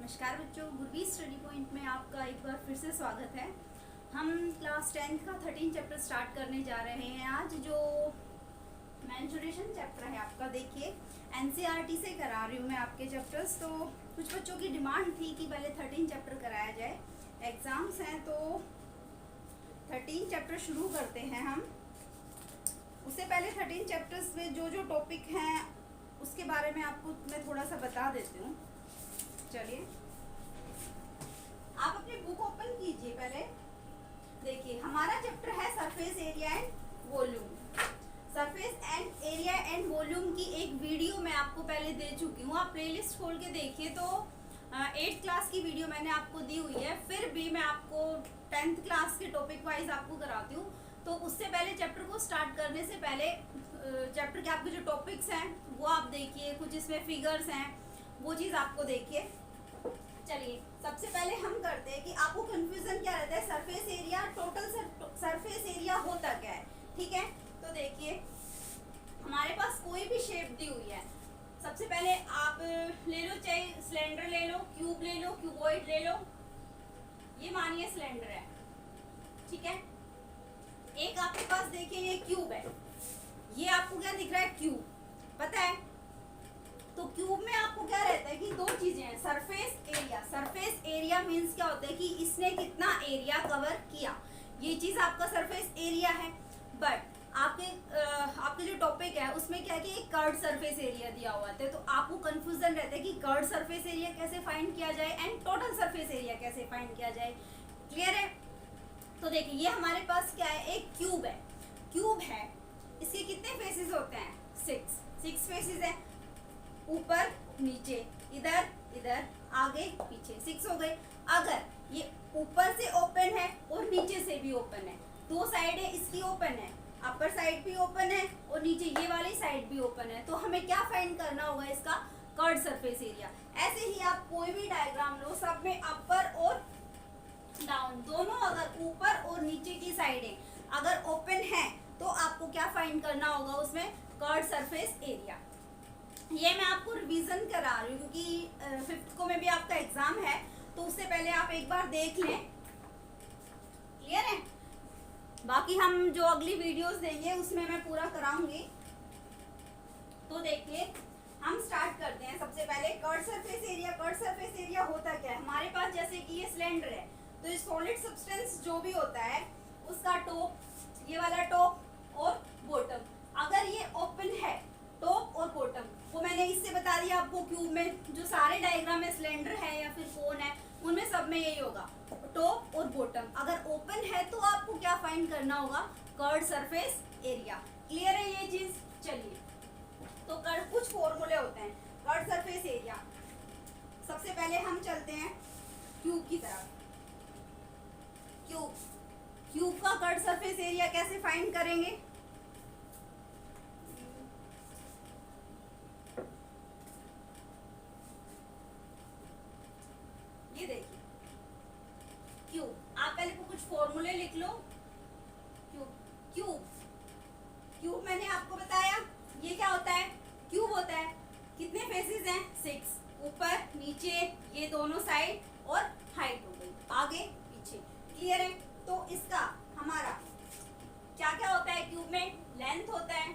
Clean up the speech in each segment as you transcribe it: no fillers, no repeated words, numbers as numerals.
नमस्कार बच्चों, Gurbir study point में आपका एक बार फिर से स्वागत है। हम क्लास 10th का 13 चैप्टर स्टार्ट करने जा रहे हैं। आज जो मेंस्ट्रुएशन चैप्टर है आपका, देखिए एनसीईआरटी से करा रही हूँ मैं आपके चैप्टर्स। तो कुछ बच्चों की डिमांड थी कि पहले 13 चैप्टर कराया जाए, एग्जाम्स हैं तो 13 चैप्टर शुरू करते हैं हम। उससे पहले 13 चैप्टर्स में जो जो टॉपिक हैं उसके बारे में आपको मैं थोड़ा सा बता देती हूँ। चलिए आप अपनी बुक ओपन कीजिए। पहले देखिए हमारा चैप्टर है surface area and volume. Surface and area and volume की एक वीडियो मैं आपको पहले दे चुकी हूँ। आप प्लेलिस्ट खोल के देखिए तो 8th क्लास की वीडियो मैंने आपको दी हुई है। फिर भी मैं आपको 10th क्लास के टॉपिक वाइज आपको कराती हूँ। तो उससे पहले चैप्टर को स्टार्ट करने से पहले चैप्टर के आपके जो टॉपिक्स हैं वो आप देखिए, कुछ इसमें फिगर्स हैं वो चीज़ आपको देखिए। चलिए सबसे पहले हम करते हैं कि आपको कंफ्यूजन क्या रहता है, surface area, total surface area होता क्या है। ठीक है, तो देखिए हमारे पास कोई भी शेप दी हुई है। सबसे पहले आप ले लो, चाहे सिलेंडर ले लो, क्यूब ले लो, क्यूबॉइड ले लो। ये मानिए सिलेंडर है, ठीक है। एक आपके पास देखिए ये क्यूब है, ये आपको क्या दिख रहा है, क्यूब, पता है। तो क्यूब में आपको क्या रहता है कि दो चीजें हैं, surface area. Surface area means क्या होता है कि इसने कितना एरिया कवर किया, ये चीज आपका सरफेस एरिया है। बट आपके जो टॉपिक है उसमें क्या है कि एक कर्व्ड सरफेस एरिया दिया हुआ है। तो आपको कंफ्यूजन रहता है कि कर्व्ड सरफेस एरिया कैसे फाइंड किया जाए एंड टोटल सरफेस एरिया कैसे फाइंड किया जाए। क्लियर है। तो देखिए ये हमारे पास क्या है, एक क्यूब है। क्यूब है, इसके कितने फेसेस होते हैं, 6 फेसेस है, ऊपर नीचे, इधर इधर, आगे पीछे, 6 हो गए। अगर ये ऊपर से ओपन है और नीचे से भी ओपन है, दो साइडें इसकी ओपन है, अपर साइड भी ओपन है और नीचे ये वाली साइड भी ओपन है, तो हमें क्या फाइंड करना होगा, इसका कर्व्ड सरफेस एरिया। ऐसे ही आप कोई भी डायग्राम लो, सब में अपर और डाउन दोनों, अगर ऊपर और नीचे की साइडें अगर ओपन है तो आपको क्या फाइंड करना होगा, उसमें कर्व्ड सरफेस एरिया। ये मैं आपको रिवीजन करा रही हूँ क्योंकि 5th को में भी आपका एग्जाम है, तो उससे पहले आप एक बार देख लें। क्लियर है। बाकी हम जो अगली वीडियोस देंगे उसमें मैं पूरा कराऊंगी। तो देखिए हम स्टार्ट करते हैं। सबसे पहले curved surface area. Curved surface area होता क्या है, हमारे पास जैसे कि ये सिलेंडर है, तो ये सॉलिड सब्सटेंस जो भी होता है उसका टॉप, ये वाला टॉप और बॉटम, अगर ये ओपन है टॉप और बॉटम, वो मैंने इससे बता दिया आपको। क्यूब में जो सारे डायग्राम में सिलेंडर है या फिर कोन है उनमें सब में यही होगा, टॉप और बॉटम अगर ओपन है तो आपको क्या फाइंड करना होगा, कर्व्ड सरफेस एरिया। क्लियर है ये चीज। चलिए तो कुछ फॉर्मूले होते हैं कर्व्ड सरफेस एरिया। सबसे पहले हम चलते हैं क्यूब की तरफ। क्यूब का कर्व्ड सरफेस एरिया कैसे फाइंड करेंगे, ये देखिए क्यूब, आप पहले कुछ फॉर्मूले लिख लो। क्यूब मैंने आपको बताया ये क्या होता है, क्यूब होता है, कितने फेसेस हैं, 6, ऊपर नीचे, ये दोनों साइड और हाइट हो गई, आगे पीछे। क्लियर है। तो इसका हमारा क्या क्या होता है, क्यूब में लेंथ होता है,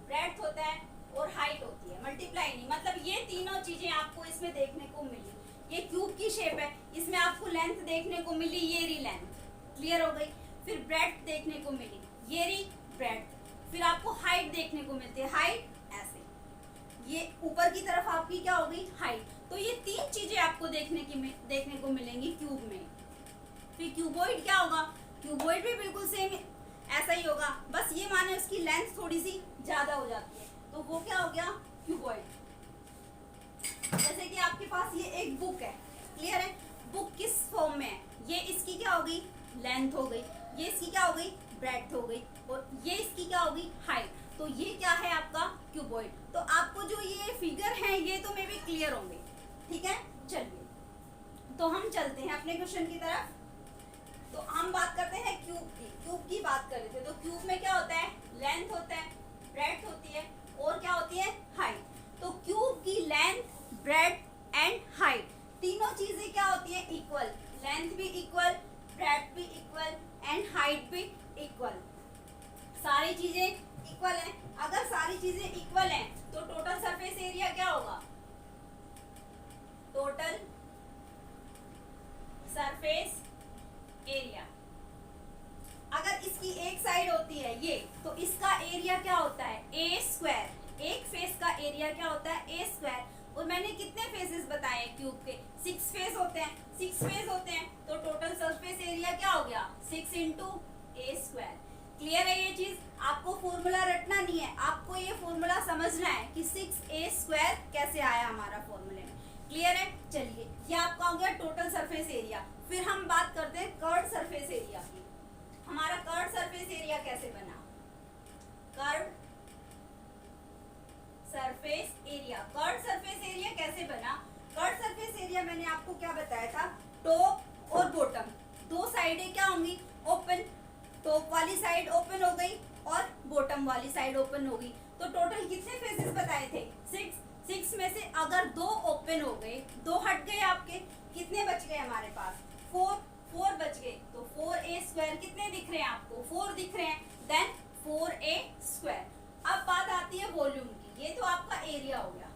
ब्रेड्थ होता है और हाइट होती है। मल्टीप्लाई नहीं, मतलब ये तीनों चीजें आपको इसमें देखने को मिली। ये क्यूब की शेप है, इसमें आपको लेंथ देखने को मिली, ये रही लेंथ, क्लियर हो गई। फिर ब्रेड्थ देखने को मिली, ये रही ब्रेड्थ। फिर आपको हाइट देखने को मिलती है, हाइट ऐसे, ये ऊपर की तरफ आपकी क्या हो गई, हाइट। तो ये 3 चीजें आपको देखने को मिलेंगी क्यूब में। फिर क्यूबॉइड क्या होगा, क्यूबॉइड भी बिल्कुल सेम ऐसा ही होगा, बस ये माने उसकी लेंथ थोड़ी सी ज्यादा हो जाती है, तो वो क्या हो गया, क्यूबॉइड। जैसे कि आपके पास ये एक बुक है, क्लियर है, बुक किस फॉर्म में है, ये इसकी क्या हो गई, लेंथ हो गई, ये इसकी क्या हो गई, ब्रेड्थ हो गई, और ये इसकी क्या हो गई, हाइट। तो ये क्या है आपका क्यूबॉइड। तो आपको जो ये फिगर है ये तो मे भी क्लियर होंगे, ठीक है। चलिए तो हम चलते हैं अपने क्वेश्चन की तरफ। तो हम बात करते हैं क्यूब की बात कर रहे थे। तो क्यूब में क्या होता है, लेंथ होता है, ब्रेड्थ होती है और क्या होती है, हाइट। तो क्यूब की लेंथ, ब्रेड्थ एंड हाइट तीनों चीजें क्या होती है, इक्वल, लेंथ भी इक्वल, ब्रेड्थ भी इक्वल एंड हाइट भी इक्वल, सारी चीजें इक्वल हैं। अगर सारी चीजें इक्वल हैं तो टोटल सरफेस एरिया क्या होगा, टोटल सरफेस एरिया। अगर इसकी एक साइड होती है ये, तो इसका एरिया क्या होता है, ए स्क्वायर, एक फेस का एरिया क्या होता है, ए स्क्वायर। और मैंने कितने फेसेस बताए हैं क्यूब के, 6 फेस होते हैं, 6 फेस होते हैं, तो टोटल सरफेस एरिया क्या हो गया, 6 इंटू ए स्क्वायर। क्लियर है ये चीज, आपको फॉर्मूला रटना नहीं है, आपको ये फॉर्मूला समझना है कि 6a स्क्वायर कैसे आया हमारा फॉर्मूले में। क्लियर है, चलिए ये आपका हो गया टोटल सरफेस एरिया। फिर हम बात करते हैं कर्व्ड सरफेस एरिया की। हमारा कर्व्ड सरफेस एरिया कैसे बना, curved surface area, curved surface area कैसे बना। कर्व्ड सरफेस एरिया मैंने आपको क्या बताया था, टॉप और बॉटम दो साइडें क्या होंगी, ओपन, टॉप वाली साइड ओपन हो गई और बॉटम वाली साइड ओपन हो गई। तो टोटल कितने फेसेस बताए थे, 6 में से अगर 2 ओपन हो गए, 2 हट गए आपके, कितने बच गए हमारे पास, 4 बच गए। तो 4a स्क्वायर कितने दिख रहे हैं आपको, 4 दिख रहे हैं, देन 4a स्क्वायर। अब बात आती है वॉल्यूम की, ये तो आपका एरिया हो गया।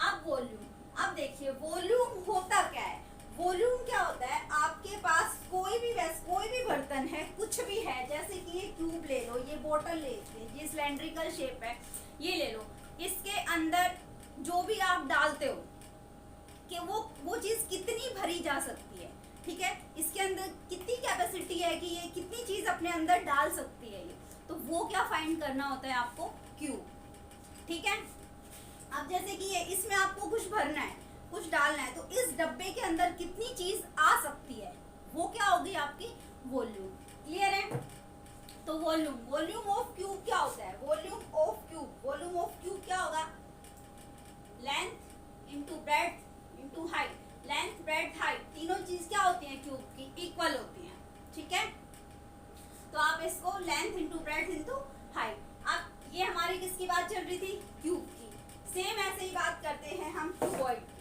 अब वॉल्यूम, अब देखिए वॉल्यूम होता क्या है, वॉल्यूम क्या होता है, आपके पास कोई भी बर्तन है, कुछ भी है, जैसे कि ये क्यूब ले लो, ये बोतल ले लो, ये सिलेंड्रिकल शेप है, ये ले लो, इसके अंदर जो भी आप डालते हो कि वो चीज कितनी भरी जा सकती है, ठीक है, इसके अंदर कितनी कैपेसिटी है कि ये कितनी चीज अपने अंदर डाल सकती है ये, तो वो क्या फाइंड करना होता है आपको, क्यूब, ठीक है। अब जैसे कि ये इसमें आपको कुछ भरना है, कुछ डालना है, तो इस डब्बे के अंदर कितनी चीज आ सकती है, वो क्या होगी आपकी वॉल्यूम। क्लियर है, तो वॉल्यूम ऑफ क्यूब क्या होता है, वॉल्यूम ऑफ क्यूब क्या होगा, length into breadth into height, length breadth height तीनों चीज क्या होती है क्यूब की, इक्वल होती है, ठीक है। तो आप इसको length into breadth into height. अब ये हमारी किसकी बात चल रही थी, क्यूब की। सेम ऐसे ही बात करते हैं हम क्यूबॉइड की।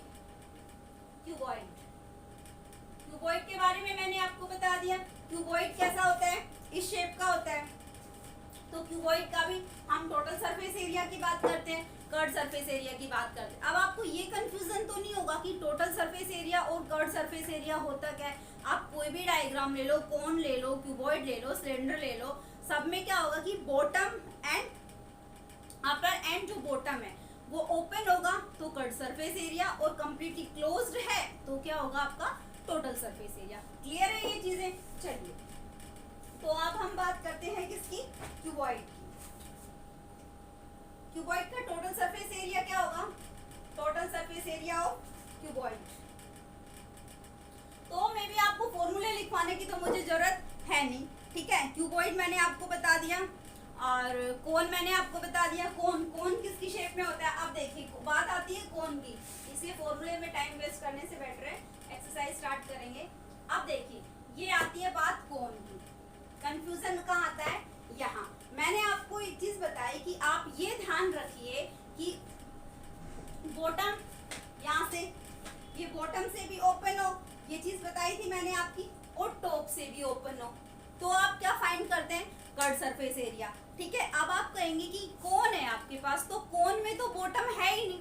क्यूबॉइड के बारे में मैंने आपको बता दिया, क्यूबॉइड कैसा होता है, इस शेप का होता है। तो क्यूबॉइड का भी हम टोटल सरफेस एरिया की बात करते हैं, कर्व्ड सरफेस एरिया की बात करते हैं। अब आपको ये कंफ्यूजन तो नहीं होगा कि टोटल सरफेस एरिया और कर्व्ड सरफेस एरिया होता क्या है। आप कोई भी डायग्राम ले लो, कोन ले लो, क्यूबॉइड ले लो, सिलेंडर ले लो, सब में क्या होगा कि बॉटम एंड अपर एंड जो बॉटम है वो ओपन होगा तो कर्व्ड सरफेस एरिया, और कंप्लीटली क्लोज्ड है तो क्या होगा आपका टोटल सरफेस एरिया। क्लियर है ये चीजें, चलिए तो अब हम बात करते हैं किसकी, क्यूबॉइड की। क्यूबॉइड का टोटल सरफेस एरिया क्या होगा, total surface area of cuboid. तो मे भी आपको फॉर्मूले लिखवाने की तो मुझे जरूरत है नहीं, ठीक है। क्यूबॉइड मैंने आपको बता दिया और कोन मैंने आपको बता दिया। कोन किसकी शेप में होता है। अब देखिए बात आती है कोन की, इसलिए फॉर्मूले में टाइम वेस्ट करने से बेटर है एक्सरसाइज स्टार्ट करेंगे। अब देखिए ये आती है बात कोन की, कंफ्यूजन कहाँ आता है, यहाँ। मैंने आपको एक चीज बताई कि आप ये ध्यान रखिए कि बॉटम यहाँ से, ये बॉटम से भी ओपन हो, ये चीज बताई थी मैंने आपकी, और टॉप से भी ओपन हो, तो आप क्या फाइंड करते हैं, कर्व्ड सरफेस एरिया, ठीक है। अब आप कहेंगे कि कोन है आपके पास, तो कोन में तो बॉटम है ही नहीं,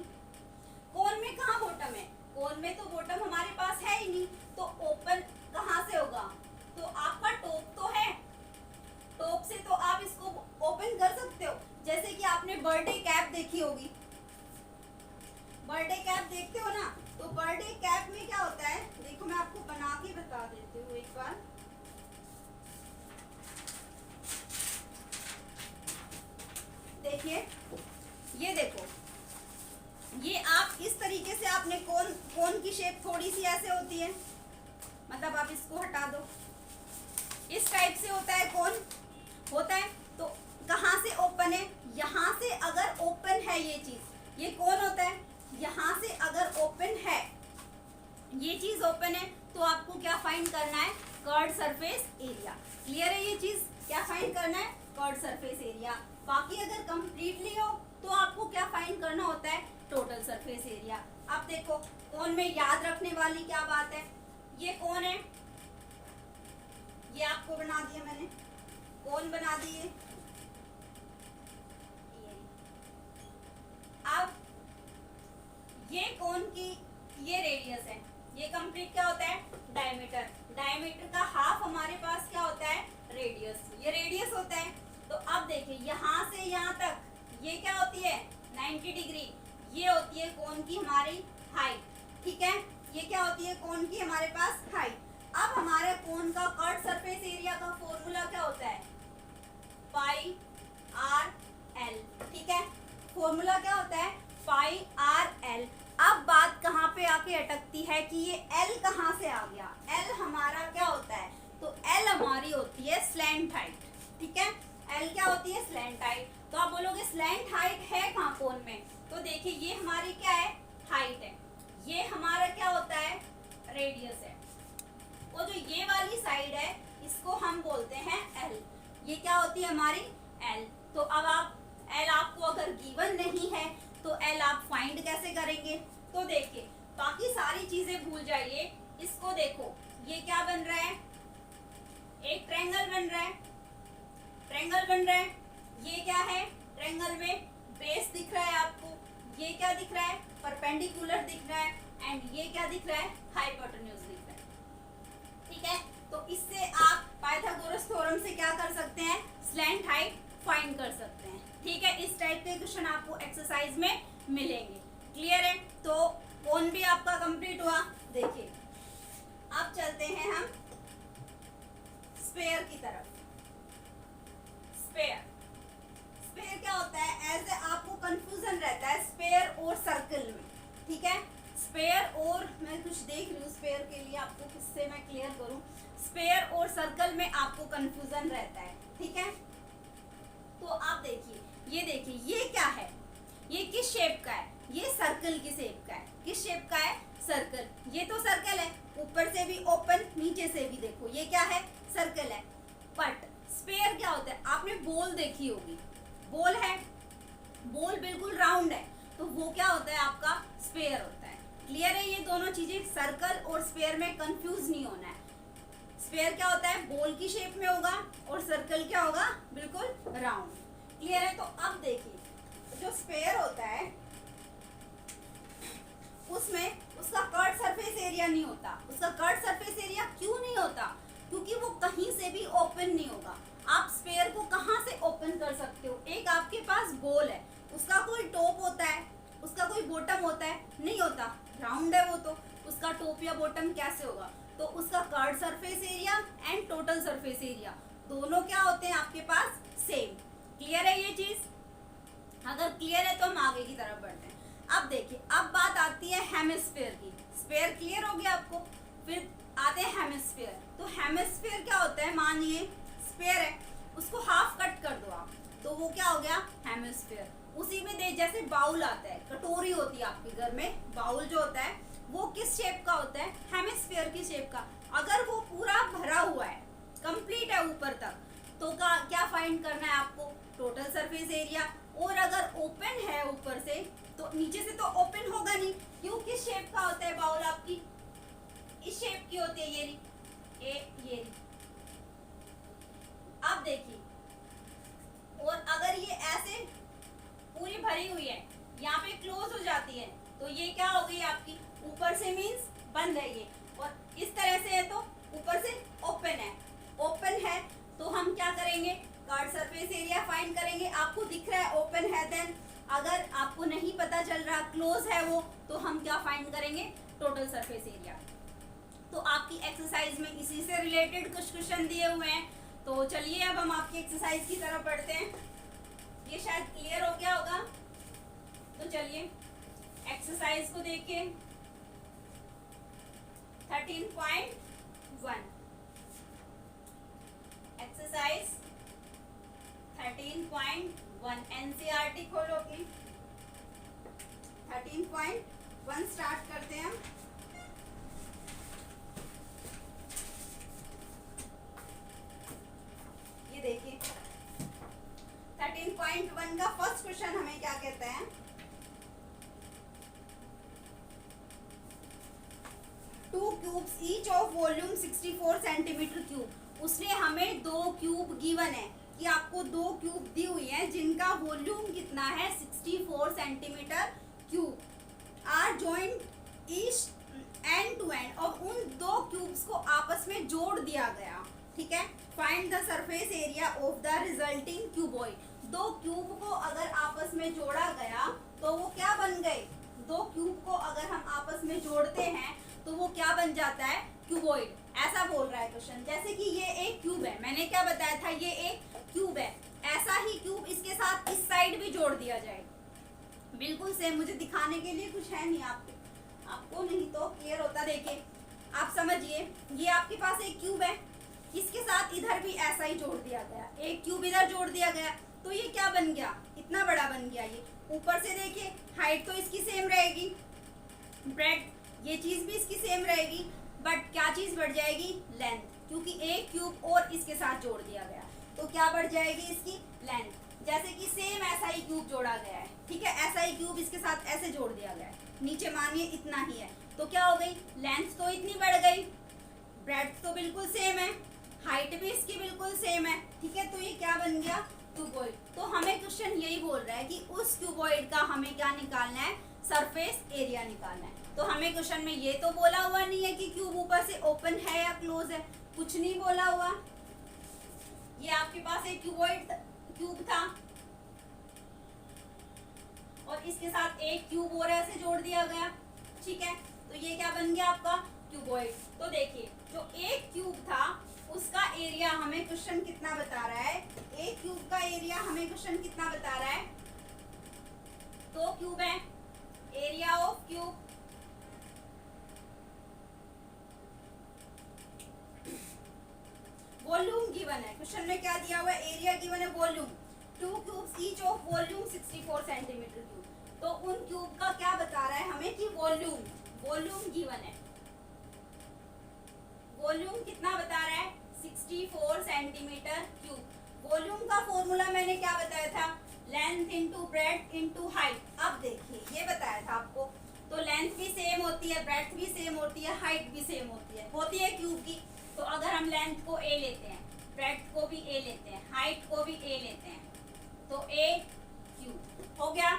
कोन में कहाँ बॉटम है, कोन में तो बॉटम हमारे पास है ही नहीं, तो ओपन कहाँ से होगा, तो आपका टॉप तो है, टॉप से तो आप इसको ओपन कर सकते हो। जैसे कि आपने बर्थडे कैप देखी होगी, बर्थडे कैप देखते हो ना, तो बर्थडे कैप में क्या होता है, देखो मैं आपको बना के बता देती हूँ एक बार। देखिए ये देखो, ये आप इस तरीके से आपने कोन की शेप थोड़ी सी ऐसे होती है, मतलब आप इसको हटा दो, इस टाइप से होता है कोन, होता है। तो कहाँ से ओपन है, यहाँ से अगर ओपन है ये चीज, ये कोन होता है, यहाँ से अगर ओपन है, ये चीज ओपन है, तो आपको क्या फाइंड करना है, कर्व्ड सरफेस एरिया। क्लियर है ये चीज, क्या फाइंड करना है, कर्व्ड सरफेस एरिया। बाकी अगर कंप्लीटली हो तो आपको क्या फाइंड करना होता है, टोटल सरफेस एरिया। अब देखो कोन में याद रखने वाली क्या बात है, ये कोन है, ये आपको बना दिया मैंने, कोन बना दिए। अब ये कोन की ये रेडियस है, ये कंप्लीट क्या होता है, डायमीटर। डायमीटर का हाफ हमारे पास क्या होता है, रेडियस। ये रेडियस होता है। तो अब देखिए यहाँ से यहाँ तक ये क्या होती है, 90 डिग्री। ये होती है कोन की हमारी हाइट, ठीक है। ये क्या होती है, कोन की हमारे पास हाइट। अब हमारे कोन का कट सरफेस एरिया का फॉर्मूला क्या होता है, पाई आर एल, ठीक है। फॉर्मूला क्या होता है, पाई आर एल। अब बात कहाँ पे आके अटकती है कि ये एल कहाँ से आ गया। एल हमारा क्या होता है, तो एल हमारी होती है स्लैंट हाइट, ठीक है। एल क्या होती है, स्लैंट हाइट। तो आप बोलोगे स्लैंट हाइट है कहाँ कोन में, तो देखिए ये हमारी क्या है, हाइट है। ये हमारा क्या होता है, रेडियस है। वो जो ये वाली साइड है इसको हम बोलते हैं एल। ये क्या होती है हमारी एल। तो अब आप एल आपको अगर गिवन नहीं है तो एल आप फाइंड कैसे करेंगे। तो देखिए बाकी सारी चीजें भूल जाइए, इसको देखो ये क्या बन रहा है, एक ट्रायंगल बन रहा है, ट्रायंगल बन रहा है। ये क्या है, ट्रायंगल में बेस दिख रहा है आपको, ये क्या दिख रहा है, परपेंडिकुलर दिख रहा है, एंड ये क्या दिख रहा है, हाइपोटेन्यूज दिख रहा है, ठीक है। तो इससे आप पाइथागोरस थ्योरम से क्या कर सकते हैं, स्लैंट हाइट फाइंड कर सकते हैं, ठीक है। इस टाइप के क्वेश्चन आपको एक्सरसाइज में मिलेंगे, क्लियर है। तो कोन भी आपका कंप्लीट हुआ। देखिए अब चलते हैं हम स्फीयर की तरफ। स्फीयर, स्फीयर क्या होता है, ऐसे आपको कंफ्यूजन रहता है स्फीयर और सर्कल में, ठीक है। स्फीयर और, मैं कुछ देख रही हूँ स्फीयर के लिए आपको किससे मैं क्लियर करूं। स्फीयर और सर्कल में आपको कंफ्यूजन रहता है, ठीक है। तो आप देखिए, ये देखिए ये क्या है, ये किस शेप का है, ये सर्कल की शेप का है। किस शेप का है, सर्कल। ये तो सर्कल है, ऊपर से भी ओपन, नीचे से भी देखो ये क्या है, सर्कल है। बट स्फीयर क्या होता है, आपने बॉल देखी होगी, बॉल है, बॉल बिल्कुल राउंड है, तो वो क्या होता है, आपका स्फीयर होता है। क्लियर है, ये दोनों चीजें, सर्कल और स्फीयर में कंफ्यूज नहीं होना है। स्फीयर क्या होता है, बॉल की शेप में होगा, और सर्कल क्या होगा, बिल्कुल राउंड। क्लियर है। तो अब देखिए जो स्फीयर होता है उसमें उसका कर्व सरफेस एरिया नहीं होता। उसका कर्व सरफेस एरिया क्यों नहीं होता, क्योंकि वो कहीं से भी ओपन नहीं होगा। आप स्फीयर को कहाँ से ओपन कर सकते हो, एक आपके पास बॉल है, उसका कोई टॉप होता है, उसका कोई बॉटम होता है, नहीं होता, राउंड है वो, तो उसका टॉप या बॉटम कैसे होगा। तो उसका curve surface area and total surface area दोनों क्या होते हैं आपके पास, सेम। क्लियर है ये चीज, अगर क्लियर है तो हम आगे की तरफ बढ़ते हैं। अब देखिए अब बात आती है हेमिस्फीयर की। स्फीयर क्लियर हो गया आपको, फिर आते हैं हेमिस्फीयर। तो हेमिस्फीयर क्या होता है, मानिए स्फीयर है, उसको हाफ कट कर दो आप, तो वो क्या हो गया, हेमिस्फीयर। उसी में दे, जैसे बाउल आता है, कटोरी होती है आपके घर में, बाउल जो होता है वो किस शेप का होता है, हेमिस्फीयर की शेप का। अगर वो पूरा भरा हुआ है, कंप्लीट है ऊपर तक, तो क्या फाइंड करना है आपको, टोटल सरफेस एरिया। और अगर ओपन है ऊपर से, तो नीचे से तो ओपन होगा नहीं, क्यों, किस शेप का होता है बाउल आपकी, इस शेप की होती है, ये अब देखिए, और अगर ये ऐसे पूरी भरी हुई है, यहाँ पे क्लोज हो जाती है, तो ये क्या हो गई आपकी, ऊपर से मीन्स बंद है ये, और इस तरह से है तो ऊपर से ओपन है। ओपन है तो हम क्या करेंगे, कर्व सरफेस एरिया फाइंड करेंगे। आपको दिख रहा है ओपन है, देन अगर आपको नहीं पता चल रहा क्लोज है वो, तो हम क्या फाइंड करेंगे, टोटल सरफेस एरिया। तो आपकी एक्सरसाइज में इसी से रिलेटेड कुछ क्वेश्चन दिए हुए हैं। तो चलिए अब हम आपकी एक्सरसाइज की तरफ बढ़ते हैं। ये शायद क्लियर हो गया होगा, तो चलिए एक्सरसाइज को देखिए। 13.1 एक्सरसाइज 13.1 एनसीईआरटी खोलो अपनी। 13.1 स्टार्ट करते हैं हम। ये देखिए 13.1 2.1 का फर्स्ट क्वेश्चन हमें क्या कहता है, to cubes each of volume 64 centimetre cube. उसने हमें दो क्यूब गिवन है कि आपको दो क्यूब दी हुई है जिनका वॉल्यूम कितना है 64 centimetre cube, are joint each end to end, और उन दो क्यूब्स को आपस में जोड़ दिया गया, ठीक है। Find the surface area of the resulting cuboid. दो क्यूब को अगर आपस में जोड़ा गया तो वो क्या बन गए, दो क्यूब को अगर हम आपस में जोड़ते हैं तो वो क्या बन जाता है, क्यूबॉइड। ऐसा बोल रहा है क्वेश्चन। जैसे कि ये एक क्यूब है, मैंने क्या बताया था, ये एक क्यूब है, ऐसा ही क्यूब इसके साथ इस साइड भी जोड़ दिया जाए, बिल्कुल सेम। मुझे दिखाने के लिए कुछ है नहीं आपको नहीं तो क्लियर होता। देखिए आप समझिए, ये आपके पास एक क्यूब है, इसके साथ इधर भी ऐसा ही जोड़ दिया गया, एक क्यूब इधर जोड़ दिया गया, तो ये क्या बन गया, इतना बड़ा बन गया। ये ऊपर से देखिए हाइट तो इसकी सेम रहेगी, ब्रेड ये चीज भी इसकी सेम रहेगी, बट क्या चीज बढ़ जाएगी, लेंथ, क्योंकि एक क्यूब और इसके साथ जोड़ दिया गया तो क्या बढ़ जाएगी इसकी लेंथ। जैसे कि सेम ऐसा ही क्यूब जोड़ा गया है, ठीक है, ऐसा ही क्यूब इसके साथ ऐसे जोड़ दिया गया है, नीचे मानिए इतना ही है, तो क्या हो गई, लेंथ तो इतनी बढ़ गई, ब्रेड्थ तो बिल्कुल सेम है, हाइट भी इसकी बिल्कुल सेम है, ठीक है। तो ये क्या बन गया, क्यूबॉइड। तो हमें क्वेश्चन यही बोल रहा है कि उस क्यूबॉइड का हमें क्या निकालना है, सरफेस एरिया निकालना है। तो हमें क्वेश्चन में ये तो बोला हुआ नहीं है कि क्यूब ऊपर से ओपन है या क्लोज है, कुछ नहीं बोला हुआ। ये आपके पास एक क्यूब था और इसके साथ एक क्यूब और ऐसे जोड़ दिया गया, ठीक है। तो ये क्या बन गया आपका, क्यूबॉइड। तो देखिए जो एक क्यूब था उसका एरिया हमें क्वेश्चन कितना बता रहा है, एक क्यूब का एरिया हमें क्वेश्चन कितना बता रहा है, दो क्यूब है, area of cube volume given है। क्वेश्चन में क्या दिया हुआ है, एरिया गिवन है, volume, to cubes each of volume 64 centimetre cube. तो उन क्यूब का क्या बता रहा है हमें कि वॉल्यूम गिवन है, वॉल्यूम कितना बता रहा है 64 सेंटीमीटर क्यूब। वॉल्यूम का फॉर्मूला मैंने क्या बताया था, length into breadth into height. अब देखिए ये बताया था आपको, तो लेंथ भी सेम होती है, ब्रेड्थ भी सेम होती है, हाइट भी सेम होती है क्यूब की। तो अगर हम लेंथ को a लेते हैं, ब्रेड्थ को भी a लेते हैं, हाइट को भी a लेते हैं, तो a क्यूब हो गया।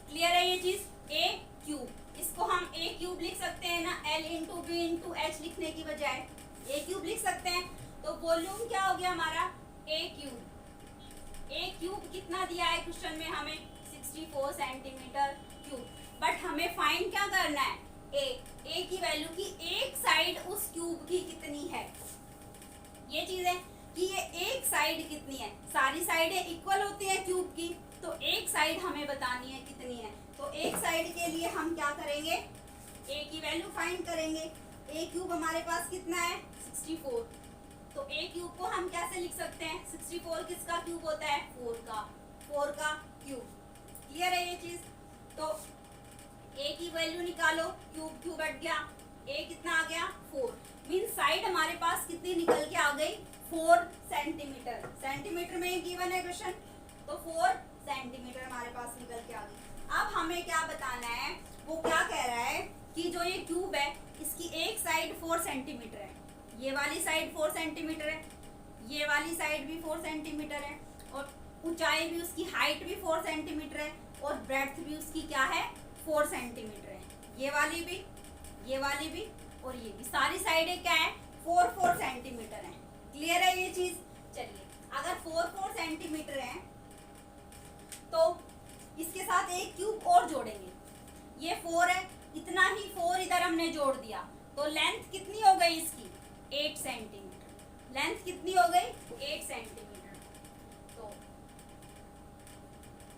क्लियर है ये चीज, a क्यूब। इसको हम a क्यूब लिख सकते हैं ना, l into B into H लिखने की बजाय a क्यूब लिख सकते हैं। तो वॉल्यूम क्या हो गया हमारा, a क्यूब। a क्यूब कितना दिया है क्वेश्चन में हमें, 64 सेंटीमीटर क्यूब। बट हमें फाइंड क्या करना है, a की वैल्यू की एक साइड उस क्यूब की कितनी है, ये चीज है कि ये एक साइड कितनी है। सारी साइडें इक्वल होती है क्यूब की, तो एक साइड हमें बतानी है कितनी है। तो एक साइड के लिए हम क्या करेंगे, a की वैल्यू फाइंड करेंगे। a क्यूब हमारे पास कितना है 64, तो a क्यूब को हम कैसे लिख सकते हैं, 64 किसका क्यूब होता है, 4 का क्यूब। क्लियर है ये चीज। तो a की वैल्यू निकालो, क्यूब हट गया, a कितना आ गया 4, मीन साइड हमारे पास कितनी निकल के आ गई 4 सेंटीमीटर। सेंटीमीटर में गिवन है क्वेश्चन, तो 4 सेंटीमीटर हमारे पास निकल के आ गई। अब हमें क्या बताना है, वो क्या कह रहा है कि जो ये क्यूब है इसकी एक साइड 4 सेंटीमीटर है, ये वाली साइड 4 सेंटीमीटर है, ये वाली साइड भी 4 सेंटीमीटर है, और ऊंचाई भी उसकी, हाइट भी 4 सेंटीमीटर है, और ब्रेड्थ भी उसकी क्या है 4 सेंटीमीटर है। ये वाली भी और ये भी, सारी साइडें क्या है 4 सेंटीमीटर है। क्लियर है ये चीज। चलिए अगर 4 सेंटीमीटर है तो इसके साथ एक क्यूब और जोड़ेंगे, ये 4 है, इतना ही 4 इधर हमने जोड़ दिया, तो लेंथ कितनी हो गई इसकी 8 सेंटीमीटर। लेंथ कितनी हो गई 8 सेंटीमीटर। तो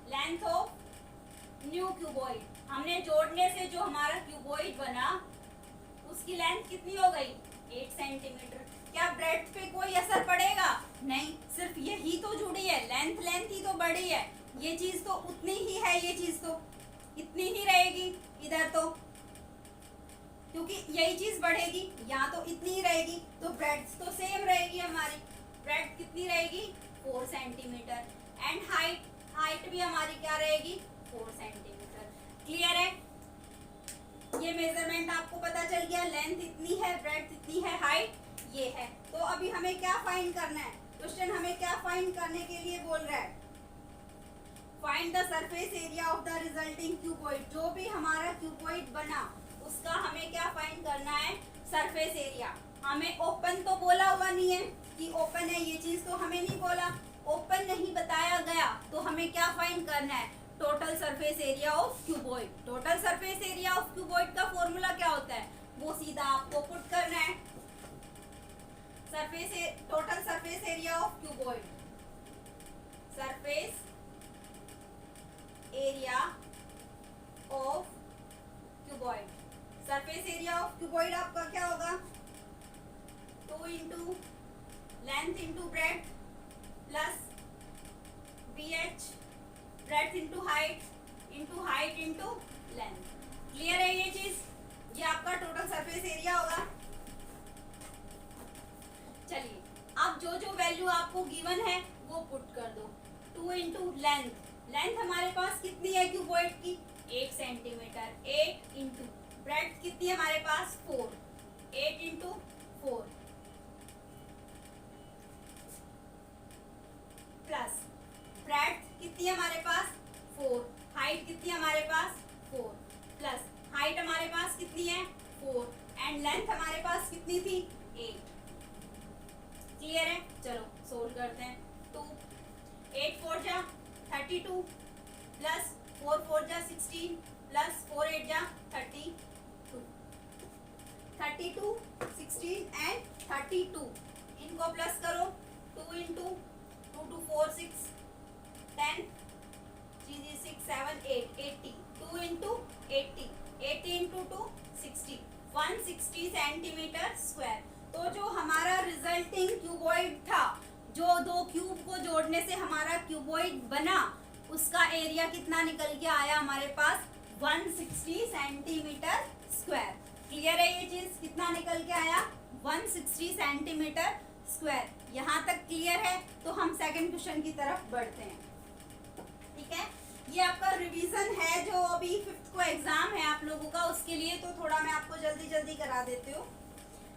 लेंथ ऑफ न्यू क्यूबॉइड, हमने जोड़ने से जो हमारा क्यूबॉइड बना उसकी लेंथ कितनी हो गई 8 सेंटीमीटर। क्या ब्रेड्थ पे कोई असर पड़ेगा, नहीं, सिर्फ यही तो जुड़ी है, लेंथ ही तो बढ़ी है, ये चीज तो उतनी ही है, ये चीज तो इतनी ही रहेगी इधर, तो क्योंकि यही चीज बढ़ेगी, यहाँ तो इतनी ही रहेगी, तो ब्रेड्थ तो सेम रहेगी हमारी। ब्रेड्थ कितनी रहेगी 4 सेंटीमीटर, एंड हाइट हाइट भी हमारी क्या रहेगी 4 सेंटीमीटर। क्लियर है, ये मेजरमेंट आपको पता चल गया, लेंथ इतनी है, ब्रेड्थ इतनी है, हाइट ये है। तो अभी हमें क्या फाइंड करना है, क्वेश्चन हमें क्या फाइंड करने के लिए बोल रहा है, find the surface area of the resulting cuboid. जो भी हमारा क्यूबॉइड बना उसका हमें क्या फाइंड करना है, सरफेस एरिया। हमें ओपन तो बोला हुआ नहीं है कि ओपन है, ये चीज तो हमें नहीं बोला, ओपन नहीं बताया गया, तो हमें क्या फाइंड करना है, total surface area of cuboid. Total surface area of cuboid का फॉर्मूला क्या होता है, वो सीधा आपको पुट करना है, total surface area of cuboid, surface area of cuboid. Surface area of cuboid आपका क्या होगा, 2 into length into breadth plus BH, breadth into height into length. Clear है ये चीज, ये आपका टोटल सरफेस एरिया होगा। चलिए अब जो जो वैल्यू आपको गिवन है वो पुट कर दो। 2 इंटू लेंथ, लेंथ हमारे पास कितनी है क्यूबॉइड की 8 सेंटीमीटर, 8 इंटू ब्रेड्थ कितनी है हमारे पास 4, 8 इंटू 4 प्लस ब्रेड्थ कितनी है हमारे पास 4, हाइट कितनी है हमारे पास 4 प्लस हाइट हमारे पास कितनी है 4 एंड लेंथ हमारे पास कितनी थी 8। क्लियर है, चलो सोल्व करते हैं। 2 8 4 जा 32 प्लस 4 4 जा 16 प्लस 4 8 जा 32, 16 एंड 32 इनको प्लस करो। 2 into 2 2 4 6 10 3 6 7 8 80, 2 into 80 80 into 2 60, 160 centimetre square. तो जो हमारा रिजल्टिंग क्यूबॉइड था, जो दो क्यूब को जोड़ने से हमारा क्यूबॉइड बना, उसका एरिया कितना निकल के आया हमारे पास 160 सेंटीमीटर स्क्वायर। क्लियर है ये चीज, कितना निकल के आया 160 सेंटीमीटर स्क्वायर। यहाँ तक क्लियर है, तो हम सेकंड क्वेश्चन की तरफ बढ़ते हैं। ठीक है, ये आपका रिवीजन है, जो अभी 5th को एग्जाम है आप लोगों का, उसके लिए तो थोड़ा मैं आपको जल्दी जल्दी करा देती हूँ।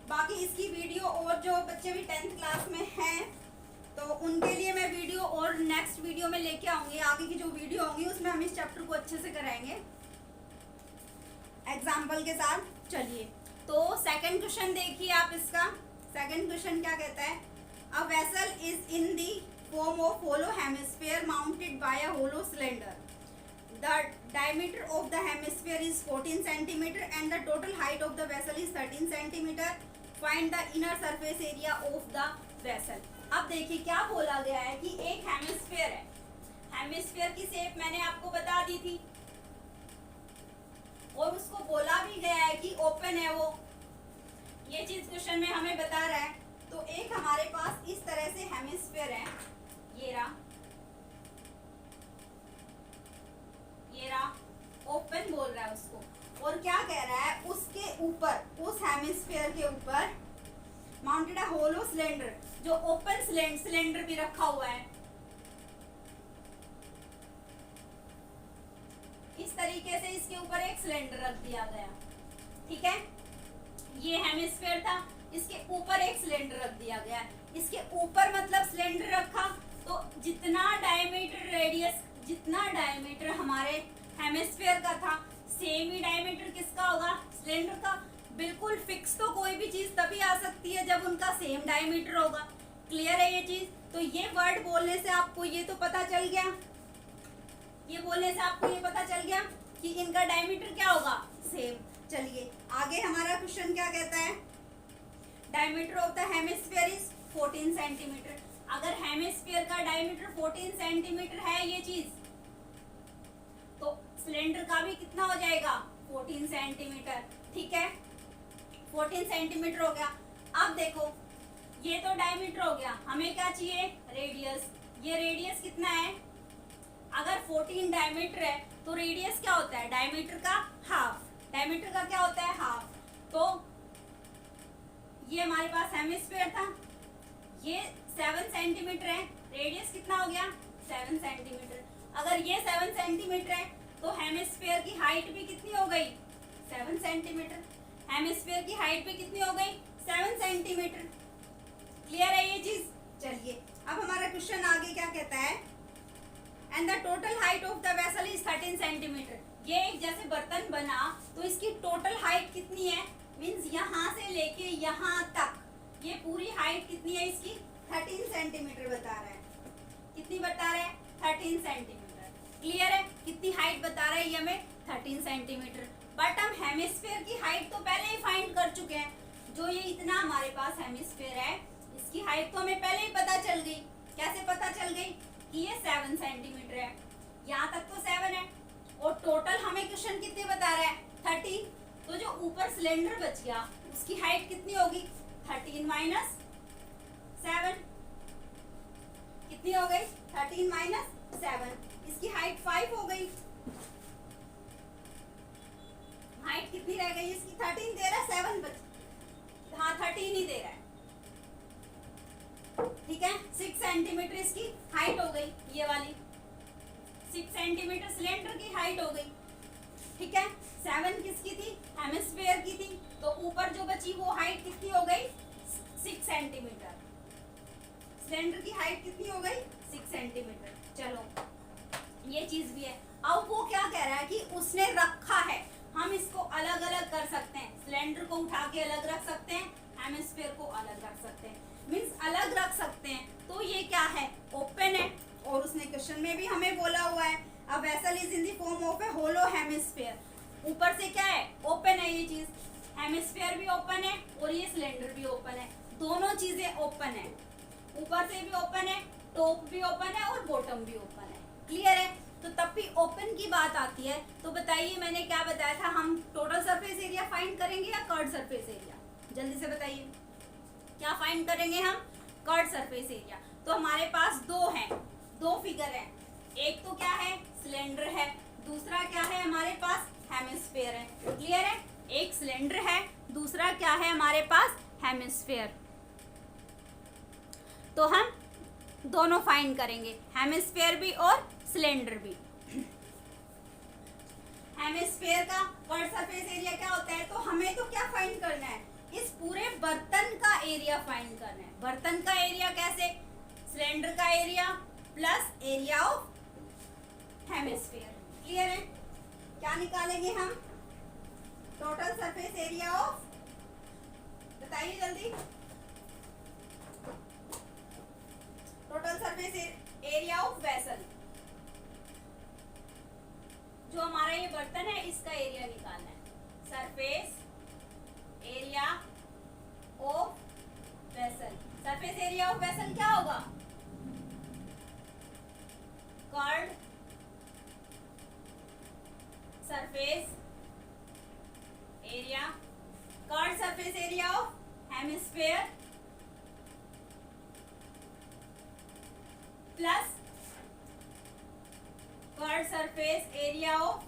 बाकी इसकी वीडियो और जो बच्चे भी 10th क्लास में हैं तो उनके लिए मैं वीडियो और नेक्स्ट वीडियो में लेके आऊंगी। आगे की जो वीडियो होंगी उसमें हम इस चैप्टर को अच्छे से कराएंगे एग्जाम्पल के साथ। चलिए तो सेकंड क्वेश्चन देखिए आप इसका। सेकंड क्वेश्चन क्या कहता है, a vessel is in the form of hollow hemisphere mounted by a hollow cylinder. The diameter of the hemisphere is 14 centimeter and the total height of the vessel is 13 centimeter. Find the inner surface area of the vessel. अब देखिए क्या बोला गया है कि एक hemisphere है, hemisphere की शेप मैंने आपको बता दी थी और उसको बोला भी गया है कि ओपन है वो, ये चीज क्वेश्चन में हमें बता रहा है। तो एक हमारे पास इस तरह से हेमिस्फीयर है, ये रहा ओपन बोल रहा है उसको, और क्या कह रहा है उसके ऊपर, उस हेमिस्फीयर के ऊपर माउंटेड है होलो सिलेंडर, जो ओपन सिलेंडर भी रखा हुआ है। इस तरीके से इसके ऊपर एक सिलेंडर रख दिया गया। ठीक है, ये हेमिस्फीयर था, इसके ऊपर एक सिलेंडर रख दिया गया। इसके ऊपर मतलब सिलेंडर रखा तो जितना डायमीटर रेडियस, जितना डायमीटर हमारे हेमिस्फीयर का था, सेम ही डायमीटर किसका होगा सिलेंडर का। बिल्कुल फिक्स तो कोई भी चीज तभी आ सकती है जब उनका सेम डायमीटर होगा। क्लियर है ये चीज। तो ये वर्ड बोलने से आपको ये तो पता चल गया, ये बोलने से आपको ये पता चल गया कि इनका डायमीटर क्या होगा सेम। चलिए आगे हमारा क्वेश्चन क्या कहता है, diameter of the hemisphere is 14 centimetre. अगर हेमिस्फीयर का डायमीटर 14 सेंटीमीटर है ये चीज, तो सिलेंडर का भी कितना हो जाएगा 14 सेंटीमीटर। ठीक है, 14 सेंटीमीटर हो गया। अब देखो ये तो डायमीटर हो गया, हमें क्या चाहिए रेडियस। ये रेडियस कितना है, अगर 14 डायमीटर है तो रेडियस क्या होता है डायमीटर का हाफ। डायमीटर का क्या होता है हाफ। तो ये हमारे पास हेमिस्फीयर था, ये 7 सेंटीमीटर है, रेडियस कितना हो गया 7 सेंटीमीटर। अगर ये 7 सेंटीमीटर है तो हेमिस्फीयर की हाइट भी कितनी हो गई 7 सेंटीमीटर। हेमिस्फीयर की हाइट भी कितनी हो गई 7 सेंटीमीटर। क्लियर है ये चीज। चलिए अब हमारा क्वेश्चन आगे क्या कहता है, and the total height of the vessel is 13 centimetre. ये एक जैसे बर्तन बना तो इसकी टोटल हाइट कितनी है, मीन्स यहाँ से लेके यहाँ तक ये पूरी हाइट कितनी है इसकी 13 सेंटीमीटर बता रहा है। कितनी बता रहा है 13 सेंटीमीटर। क्लियर है, कितनी हाइट बता रहा है ये हमें 13 सेंटीमीटर। बट हम हेमिस्फीयर की हाइट तो पहले ही फाइंड कर चुके हैं। जो ये इतना हमारे पास हेमिस्फीयर है इसकी हाइट तो हमें पहले ही पता चल गई। कैसे पता चल गई कि ये 7 सेंटीमीटर है, यहाँ तक तो 7 है और टोटल हमें क्वेश्चन कितने बता रहा है 13। तो जो ऊपर सिलेंडर बच गया उसकी हाइट कितनी होगी 13 माइनस 7। कितनी हो गई 13 माइनस 7। इसकी हाइट 5 हो गई। हाइट कितनी रह गई इसकी 13 दे रहा है 7 बच, हाँ 13 ही दे रहा है। ठीक है 6 सेंटीमीटर इसकी हाइट हो गई, ये वाली 6 सेंटीमीटर सिलेंडर की हाइट हो गई। ठीक है 7 किसकी थी हेमिस्फीयर की थी, तो ऊपर जो बची वो हाइट कितनी हो गई 6 सेंटीमीटर। सिलेंडर की हाइट कितनी हो गई 6 सेंटीमीटर। चलो ये चीज भी है। अब वो क्या कह रहा है कि उसने रखा है, हम इसको अलग अलग कर सकते हैं। सिलेंडर को उठा के अलग रख सकते हैं, हेमिस्फीयर को अलग रख सकते हैं, मीन्स अलग रख सकते हैं। तो ये क्या है ओपन है, और उसने क्वेश्चन में भी हमें बोला हुआ है a vessel is in the form of a hollow hemisphere. ऊपर से क्या है ओपन है, ये चीज हेमिस्फीयर भी ओपन है और ये सिलेंडर भी ओपन है, दोनों चीजें ओपन है। ऊपर से भी ओपन है, टॉप भी ओपन है और बॉटम भी ओपन है। क्लियर है, तो तब भी ओपन की बात आती है। तो बताइए मैंने क्या बताया था, हम टोटल सरफेस एरिया फाइंड करेंगे या कर्व्ड सरफेस एरिया, जल्दी से बताइए क्या फाइंड करेंगे हम कर्व्ड सरफेस एरिया। तो हमारे पास दो फिगर है, एक तो क्या है सिलेंडर है, दूसरा क्या है हमारे पास हेमिस्फीयर है। क्लियर है, एक सिलेंडर है दूसरा क्या है हमारे पास हेमिस्फीयर। तो हम दोनों फाइंड करेंगे, हेमिस्फीयर भी और सिलेंडर भी। हेमिस्फीयर का कर्व्ड सरफेस एरिया क्या होता है, तो हमें तो क्या फाइंड करना है इस पूरे बर्तन का एरिया फाइंड करना है। बर्तन का एरिया कैसे, सिलेंडर का area plus area of hemisphere. Clear है, क्या निकालेंगे हम टोटल सरफेस एरिया ऑफ, बताइए जल्दी, total surface area of vessel. जो हमारा ये बर्तन है इसका एरिया निकालना है, surface area of vessel. Surface area of vessel क्या होगा curved surface area, curved surface area of hemisphere plus curved surface area of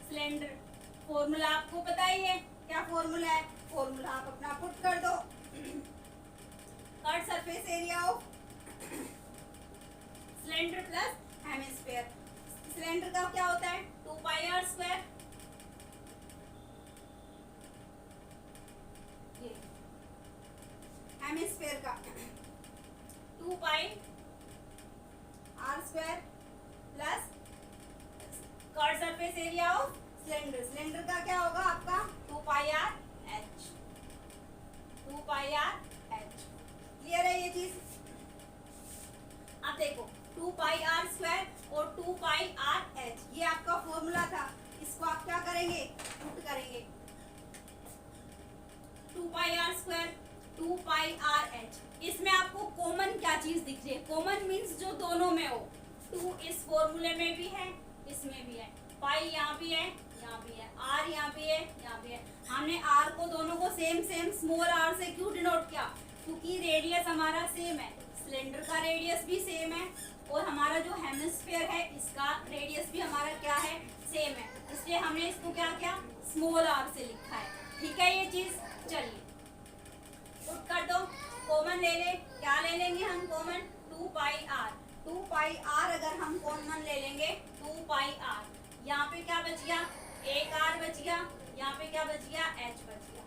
cylinder. Formula आपको पता ही है, क्या फॉर्मूला है, फॉर्मूला आप अपना पुट कर दो। Curved surface area of cylinder plus hemisphere. Cylinder का क्या होता है 2 पाई आर स्क्वायर, ये हेमिस्फीयर का 2 pi r square plus curved surface area of cylinder. Cylinder का क्या होगा आपका 2 pi r h, 2 pi r h. Clear है ये चीज। अब देखो 2 पाई आर स्क्वायर और 2 पाई आर एच ये आपका फॉर्मूला था, इसको आप क्या करेंगे पुट करेंगे। 2 pi r square 2 pi r h, इसमें आपको कॉमन क्या चीज दिख रही है, कॉमन मीन्स जो दोनों में हो। 2 इस फॉर्मूले में भी है इसमें भी है, पाई यहाँ भी है यहाँ भी है, आर यहाँ भी है यहाँ भी है। हमने आर को दोनों को सेम स्मॉल आर से क्यों डिनोट किया, क्योंकि रेडियस हमारा सेम है, सिलेंडर का रेडियस भी सेम है और हमारा जो हेमिस्फीयर है इसका रेडियस भी हमारा क्या है सेम है, इसलिए हमने इसको क्या किया स्मॉल आर से लिखा है। ठीक है ये चीज। चलिए पुट कर दो, कॉमन ले ले, क्या ले लेंगे हम common 2 pi R, 2 pi R अगर हम कॉमन ले लेंगे 2 पाई आर, यहाँ पे क्या बच गया, एक आर बच गया, यहाँ पे क्या बच गया, एच बच गया,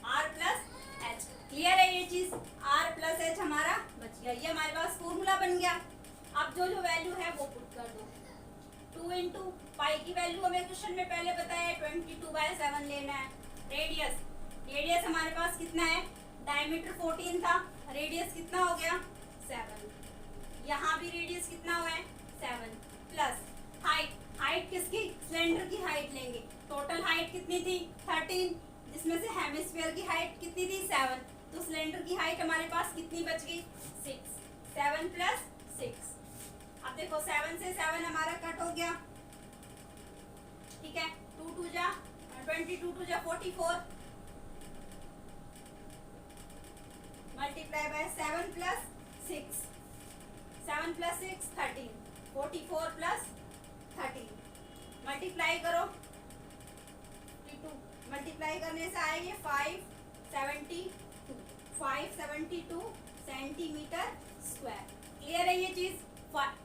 आर प्लस एच। क्लियर है ये चीज, आर प्लस एच हमारा बच गया, ये हमारे पास फॉर्मूला बन गया। अब जो जो वैल्यू है वो पुट कर दो। 2 इंटू पाई की वैल्यू हमें क्वेश्चन में पहले बताया 22/7 लेना है। रेडियस, रेडियस हमारे पास कितना है, डायमीटर 14 था, रेडियस कितना हो गया 7, यहाँ भी रेडियस कितना हुआ है 7, प्लस हाइट, हाइट किसकी, सिलेंडर की हाइट लेंगे, टोटल हाइट कितनी थी 13, जिसमें से हेमिस्फीयर की हाइट कितनी थी 7, तो सिलेंडर की हाइट हमारे पास कितनी बच गई 6, 7 प्लस 6। अब देखो 7 से 7 हमारा कट हो गया, ठीक है, 2 2 जा 22 2 जा 44, multiply by 7 plus 6, 7 plus 6 13, 44 plus 13, multiply करो, 52, मल्टीप्लाई करने से आएंगे 572 सेंटीमीटर स्क्वायर। क्लियर है ये चीज,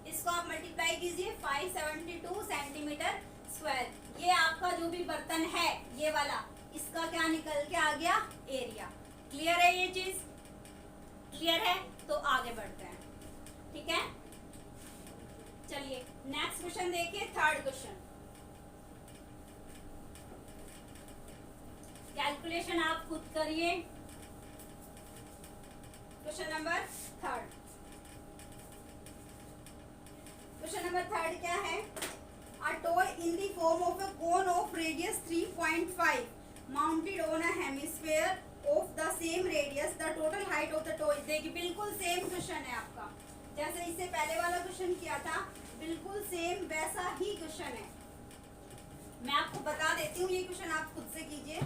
इसको आप मल्टीप्लाई कीजिए 572 सेंटीमीटर स्क्वायर। ये आपका जो भी बर्तन है ये वाला, इसका क्या निकल के आ गया, एरिया। क्लियर है ये चीज, क्लियर है, तो आगे बढ़ते हैं, ठीक है। चलिए नेक्स्ट क्वेश्चन देखिए, थर्ड क्वेश्चन। कैलकुलेशन आप खुद करिए। Question number third, question number third क्या है, a toy in the form of a cone of radius 3.5 mounted on a hemisphere of the same radius, the total height of the toy। देखिए बिल्कुल same question है आपका, जैसे इससे पहले वाला क्वेश्चन किया था, बिल्कुल सेम वैसा ही क्वेश्चन है। मैं आपको बता देती हूँ, ये क्वेश्चन आप खुद से कीजिए।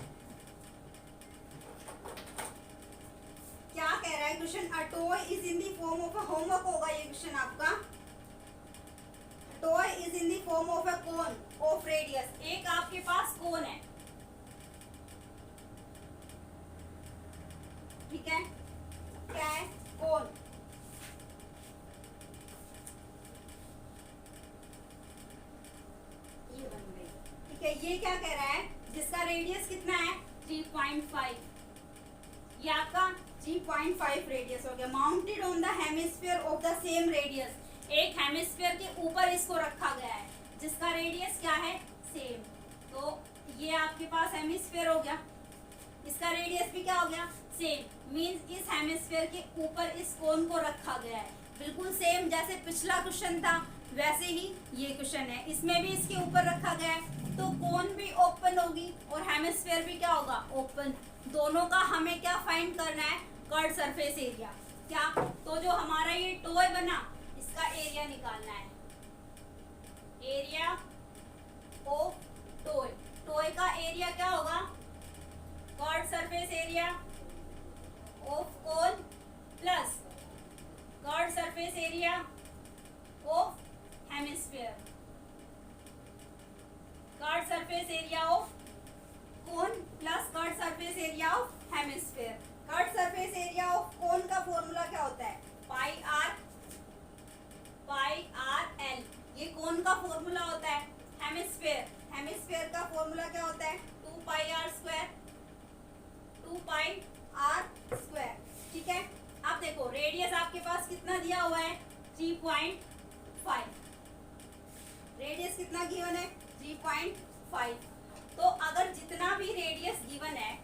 क्या कह रहा है question, a toy is in the form of a, homework होगा ये क्वेश्चन आपका, toy is in the form of a cone of radius। एक आपके पास कोन है, ठीक है, क्या है कोन, ये बन गई, ठीक है। ये क्या कह रहा है, जिसका रेडियस कितना है 3.5, ये आपका 3.5 रेडियस हो गया, mounted on the hemisphere of the same radius. एक हेमिस्फीयर के ऊपर इसको रखा गया है जिसका रेडियस क्या है सेम, तो ये आपके पास हेमिस्फीयर हो गया, इसका रेडियस भी क्या हो गया सेम, मींस इस हेमिस्फीयर के ऊपर इस कोन को रखा गया है, बिल्कुल सेम जैसे पिछला क्वेश्चन था वैसे ही ये क्वेश्चन है, इसमें भी इसके ऊपर रखा गया है, तो कोन भी ओपन होगी और हेमिस्फीयर भी क्या होगा ओपन। दोनों का हमें क्या फाइंड करना है, कर्व सरफेस एरिया। क्या, तो जो हमारा ये टॉय बना इसका एरिया निकालना है, एरिया ऑफ टॉय, टॉय का एरिया क्या होगा, curve surface area of cone plus curve surface area of hemisphere, curve surface area of cone plus curve surface area of hemisphere. Curve surface area of cone का formula क्या होता है, पाई r L, ये कोन का formula होता है। Hemisphere, hemisphere का formula क्या होता है 2 pi r square, 2 pi r square, ठीक है। अब देखो रेडियस आपके पास कितना दिया हुआ है 3.5, रेडियस कितना गिवन है 3.5, तो अगर जितना भी रेडियस गिवन है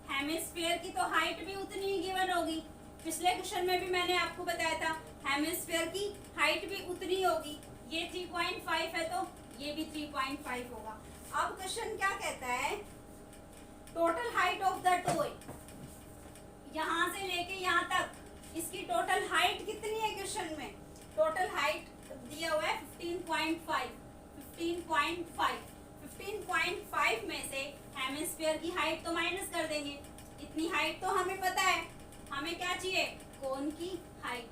हेमिस्फीयर की तो हाइट भी उतनी ही गिवन होगी। पिछले क्वेश्चन में भी मैंने आपको बताया था हेमिस्फीयर की हाइट भी उतनी होगी, ये 3.5 है तो ये भी 3.5 होगा। अब क्वेश्चन क्या कहता है, total height of the toy, यहाँ से लेके यहाँ तक इसकी टोटल हाइट कितनी है क्वेश्चन में, टोटल हाइट दिया हुआ है 15.5 में से हेमिस्फीयर की हाइट तो माइनस कर देंगे, इतनी हाइट तो हमें पता है, हमें क्या चाहिए कोन की हाइट,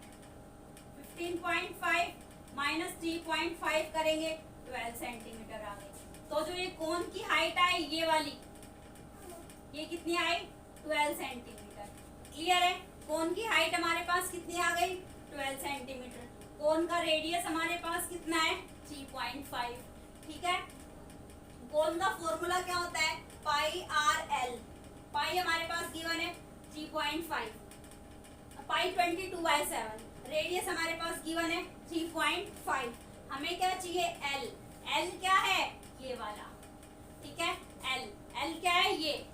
15.5 माइनस 3.5 करेंगे 12 सेंटीमीटर आ गई। तो जो ये कोन की हाइट आई ये वाली, ये कितनी आई 12 सेंटीमीटर। क्लियर है, कोन की हाइट हमारे पास कितनी आ गई 12 सेंटीमीटर। कोन का रेडियस हमारे पास कितना है 3.5, ठीक है। कोन का फॉर्मूला क्या होता है पाई आर एल, पाई हमारे पास गिवन है 3.5, पाई 22/7, रेडियस हमारे पास गिवन है 3.5, हमें क्या चाहिए एल, एल क्या है ये वाला, ठीक है। एल, एल क्या है ये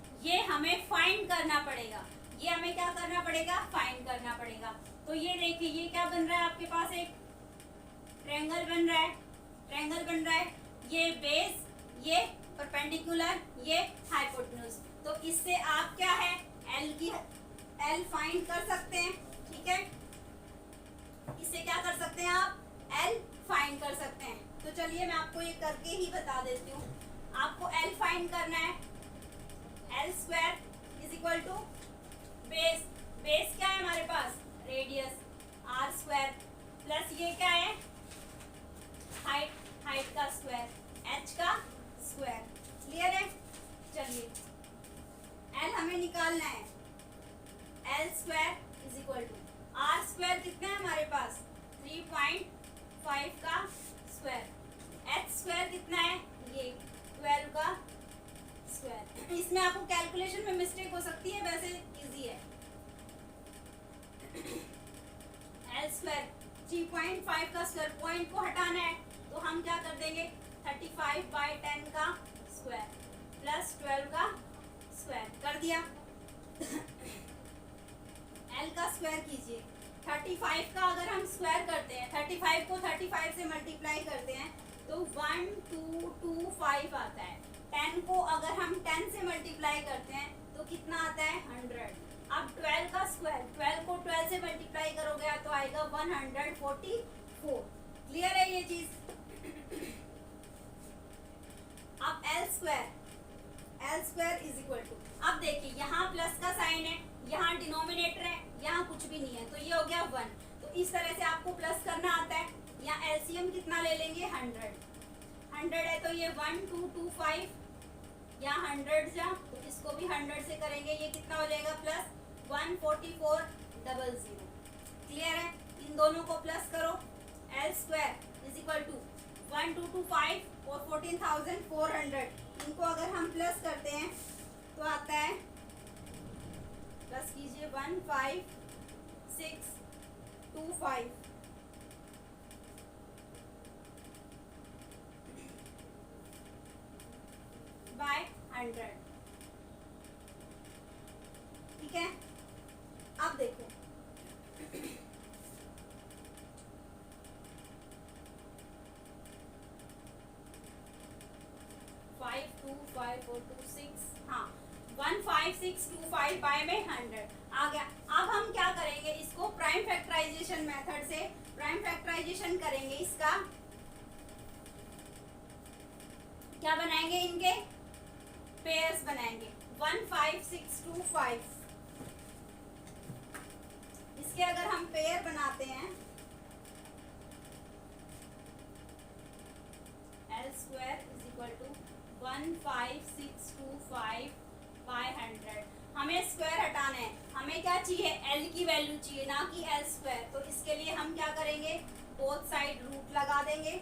हमें फाइंड करना पड़ेगा, ये हमें क्या करना पड़ेगा फाइंड करना पड़ेगा। तो ये देखिए ये क्या बन रहा है आपके पास एक ट्रायंगल बन रहा है, ट्रायंगल बन रहा है, ये बेस, ये परपेंडिकुलर, ये हाइपोटेन्यूज। तो इससे आप क्या है एल फाइंड कर सकते हैं, ठीक है। इससे क्या कर सकते हैं आप एल फाइंड कर सकते हैं। तो चलिए मैं आपको ये करके ही बता देती हूँ। आपको एल फाइंड करना है, L square is equal to base, base क्या है हमारे पास रेडियस आर स्क्वायर, प्लस ये क्या है हाइट, हाइट का स्क्वायर एच का स्क्वायर, क्लियर है। चलिए एल हमें निकालना है, L square is equal to R square कितना है हमारे पास 3.5 का स्क्वायर, एच स्क्वायर कितना है ये 12 का स्क्वायर। इसमें आपको कैलकुलेशन में मिस्टेक हो सकती है, वैसे इजी है। एल स्क्वायर 3.5 का स्क्वायर, पॉइंट को हटाना है तो हम क्या कर देंगे 35/10 का स्क्वायर प्लस 12 का स्क्वायर कर दिया। एल का स्क्वायर कीजिए, 35 का अगर हम स्क्वायर करते हैं 35 को 35 से मल्टीप्लाई करते हैं तो 1225 आता है। 10 को अगर हम 10 से मल्टीप्लाई करते हैं तो कितना आता है 100। अब 12 का स्क्वायर, 12 को 12 से मल्टीप्लाई करोगे तो आएगा 144। क्लियर है ये चीज। अब L square is equal to, अब देखिए यहाँ प्लस का साइन है, यहाँ डिनोमिनेटर है, यहाँ कुछ भी नहीं है तो ये हो गया 1। तो इस तरह से आपको प्लस करना आता है। यहाँ एलसीएम कितना ले लेंगे 100 है तो ये 1225, यहाँ 100 जा तो इसको भी 100 से करेंगे, ये कितना हो जाएगा प्लस 14400। क्लियर है। इन दोनों को प्लस करो, L square is equal to 1225 और 14400, इनको अगर हम प्लस करते हैं तो आता है, प्लस कीजिए 15625 बाय 100, ठीक है। अब देखो 525 हाँ 15625 बाय में 100 आ गया। अब हम क्या करेंगे इसको प्राइम फैक्टराइजेशन मेथड से प्राइम फैक्टराइजेशन करेंगे, इसका क्या बनाएंगे इनके पेयर्स बनाएंगे 15625, इसके अगर हम पेयर बनाते हैं L square is equal to 15625 by 100। हमें स्क्वायर हटाना है, हमें क्या चाहिए एल की वैल्यू चाहिए ना कि एल स्क्वायर। तो इसके लिए हम क्या करेंगे बोथ साइड रूट लगा देंगे,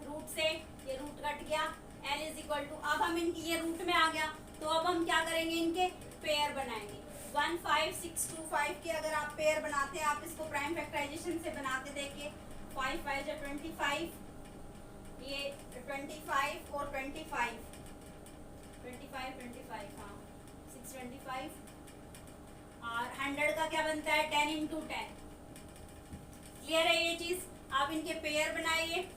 रूट से ये रूट कट गया, एल इज इक्वल टू, अब हम इनकी ये रूट में आ गया तो अब हम क्या करेंगे इनके पेयर बनाएंगे 15625 के अगर आप पेयर बनाते हैं, आप इसको प्राइम फैक्टराइजेशन से बनाते देखिए 5 5 जा 25, ये 25 और 25 हाँ 625 और 100 का क्या बनता है 10 × 10। क्लियर है ये चीज। आप इनके पेयर बनाइए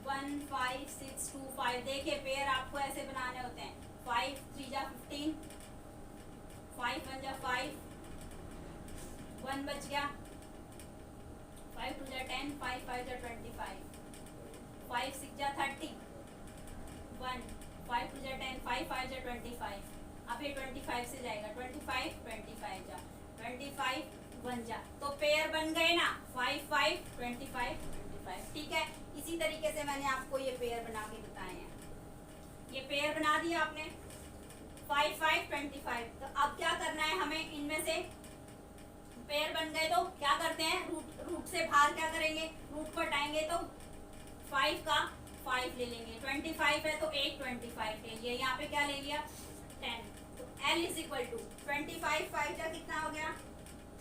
15625, देखिए पेयर आपको ऐसे बनाने होते हैं 5 3 जा 15, 5 1 जा 5, 1 बच गया, 5 2 जा 10, 5 5 जा 25, 5 6 जा 30, 1 5 2 जा 10, 5 5 जा 25, अब ये 25 से जाएगा 25 25 जा 25 1 जा, तो पेयर बन गए ना 5 5 25 25। ठीक है, इसी तरीके से मैंने आपको ये पेयर बना के बताए हैं। ये पेयर बना दिया आपने 5 5 25। तो अब क्या करना है हमें इनमें से पेयर बन गए तो क्या करते हैं, रूट से बाहर क्या करेंगे, रूट को हटाएंगे तो 5 का 5 ले लेंगे, 25 है तो एक 25 ले लिया, यहाँ पे क्या ले लिया 10, तो L इज इक्वल टू 25 5 का कितना हो गया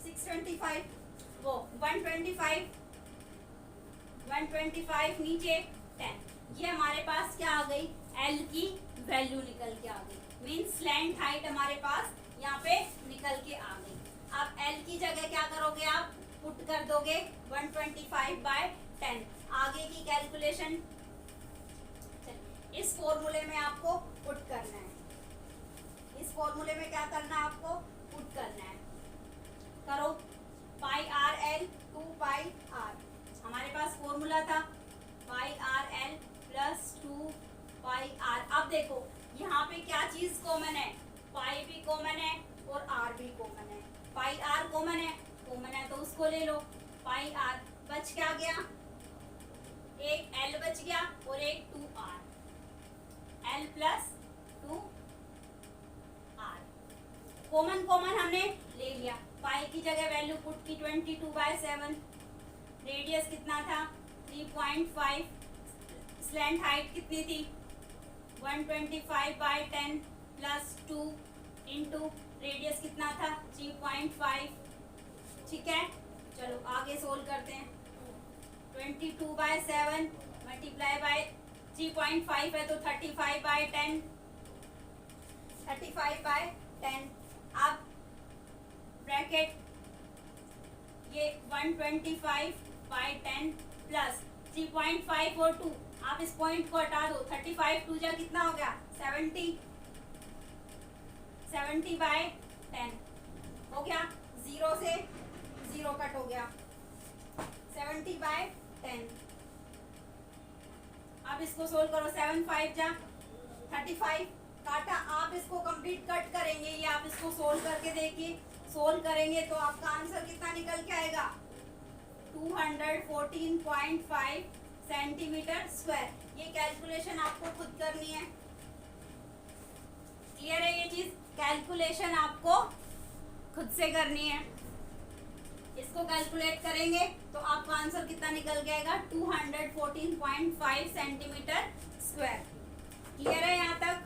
625, वो 125 नीचे 10, ये हमारे पास क्या आ गई, L की वैल्यू निकल के आ गई, मीन स्लैंट हाइट हमारे पास यहाँ पे निकल के आ गई। अब L की जगह क्या करोगे आप, पुट कर दोगे 125/10, आगे की कैलकुलेशन इस फॉर्मूले में आपको पुट करना है, इस फॉर्मूले में क्या करना है आपको पुट करना है, करो pi r l 2 pi r, हमारे पास फॉर्मूला था pi r l plus 2 pi r. अब देखो यहाँ पे क्या चीज कॉमन है, पाई भी कॉमन है और आर भी कॉमन है, पाई आर कॉमन है तो उसको ले लो, पाई आर बच क्या गया, एक एल बच गया और एक 2r, L plus 2r, common हमने ले लिया, पाई की जगह वैल्यू पुट की 22/7, रेडियस कितना था 3.5, स्लैंट हाइट कितनी थी 125/10 प्लस 2 इंटू रेडियस कितना था 3.5, ठीक है। चलो आगे सोल्व करते हैं, 22/7 मल्टीप्लाई बाय 3.5 है तो 35/10, 35/10, अब ब्रैकेट ये 125/10 प्लस 3.5 और 2, आप इस पॉइंट को हटा दो, 35 2 जा कितना हो गया 70, 70/10 हो गया, 0 से 0 कट हो गया, 70/10, अब इसको सोल्व करो, 7 5 जा 35 काटा, आप इसको कंप्लीट कट करेंगे, ये आप इसको सोल्व करके देखिए, सोल्व करेंगे तो आपका आंसर कितना निकल के आएगा 214.5 सेंटीमीटर स्क्वायर। ये कैलकुलेशन आपको खुद करनी है, क्लियर है, ये चीज कैलकुलेशन आपको खुद से करनी है, इसको कैलकुलेट करेंगे तो आपका आंसर कितना निकल जाएगा 214.5 सेंटीमीटर स्क्वायर। क्लियर है यहाँ तक?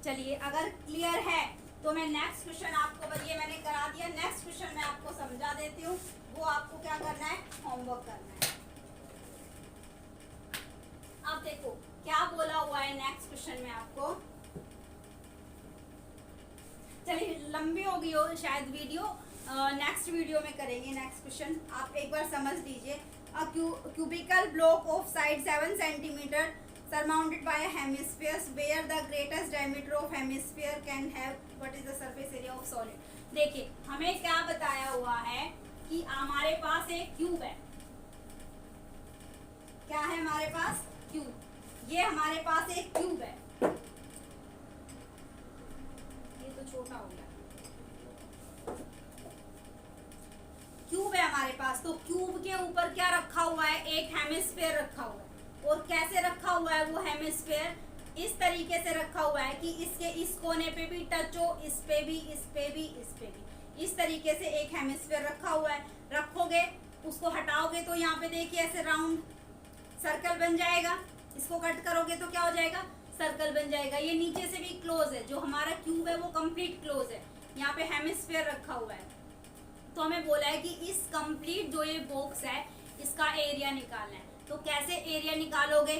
चलिए अगर क्लियर है तो मैं नेक्स्ट क्वेश्चन आपको, ये मैंने करा दिया, नेक्स्ट क्वेश्चन मैं आपको समझा देती हूँ, वो आपको क्या करना है होमवर्क करना है। अब देखो क्या बोला हुआ है नेक्स्ट क्वेश्चन में आपको, चलिए लंबी हो गई हो शायद वीडियो, नेक्स्ट वीडियो में करेंगे नेक्स्ट क्वेश्चन, आप एक बार समझ लीजिए। अ cubical block of side 7 centimeter surmounted by a hemisphere where the greatest diameter of hemisphere can have what is the surface area of solid। देखिए हमें क्या बताया हुआ है कि हमारे पास एक क्यूब है, क्या है हमारे पास क्यूब, ये हमारे पास एक क्यूब है, ये तो छोटा हो गया, क्यूब है हमारे पास, तो क्यूब के ऊपर क्या रखा हुआ है, एक हेमिस्फीयर रखा हुआ है, और कैसे रखा हुआ है वो हेमिस्फीयर, इस तरीके से रखा हुआ है कि इसके इस कोने पे भी टच हो, इस पे भी, इस पे भी, इस पे भी, इस तरीके से एक हेमिस्फीयर रखा हुआ है। रखोगे उसको हटाओगे तो यहाँ पे देखिए ऐसे राउंड सर्कल बन जाएगा, इसको कट करोगे तो क्या हो जाएगा सर्कल बन जाएगा। ये नीचे से भी क्लोज है, जो हमारा क्यूब है वो कंप्लीट क्लोज है, यहाँ पे हेमिस्फीयर रखा हुआ है। तो हमें बोला है कि इस कंप्लीट जो ये बॉक्स है इसका एरिया निकालना है, तो कैसे एरिया निकालोगे,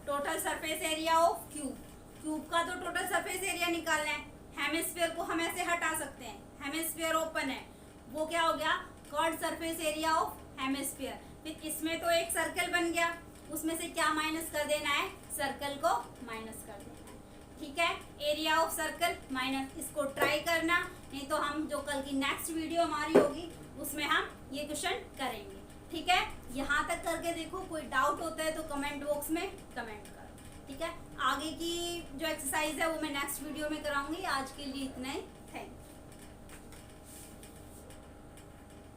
total surface area of cube, cube का तो टोटल सरफेस एरिया निकालना है, हेमिस्फीयर को हम ऐसे हटा सकते हैं, हेमिस्फीयर ओपन है, वो क्या हो गया curved surface area of hemisphere. फिर इसमें तो एक सर्कल बन गया, उसमें से क्या माइनस कर देना है, सर्कल को माइनस कर देना है, ठीक है, एरिया ऑफ सर्कल माइनस, इसको ट्राई करना, नहीं तो हम जो कल की नेक्स्ट वीडियो हमारी होगी उसमें हम ये क्वेश्चन करेंगे, ठीक है। यहाँ तक करके देखो, कोई डाउट होता है तो कमेंट बॉक्स में कमेंट करो, ठीक है। आगे की जो एक्सरसाइज है वो मैं नेक्स्ट वीडियो में कराऊंगी, आज के लिए इतना ही, थैंक यू।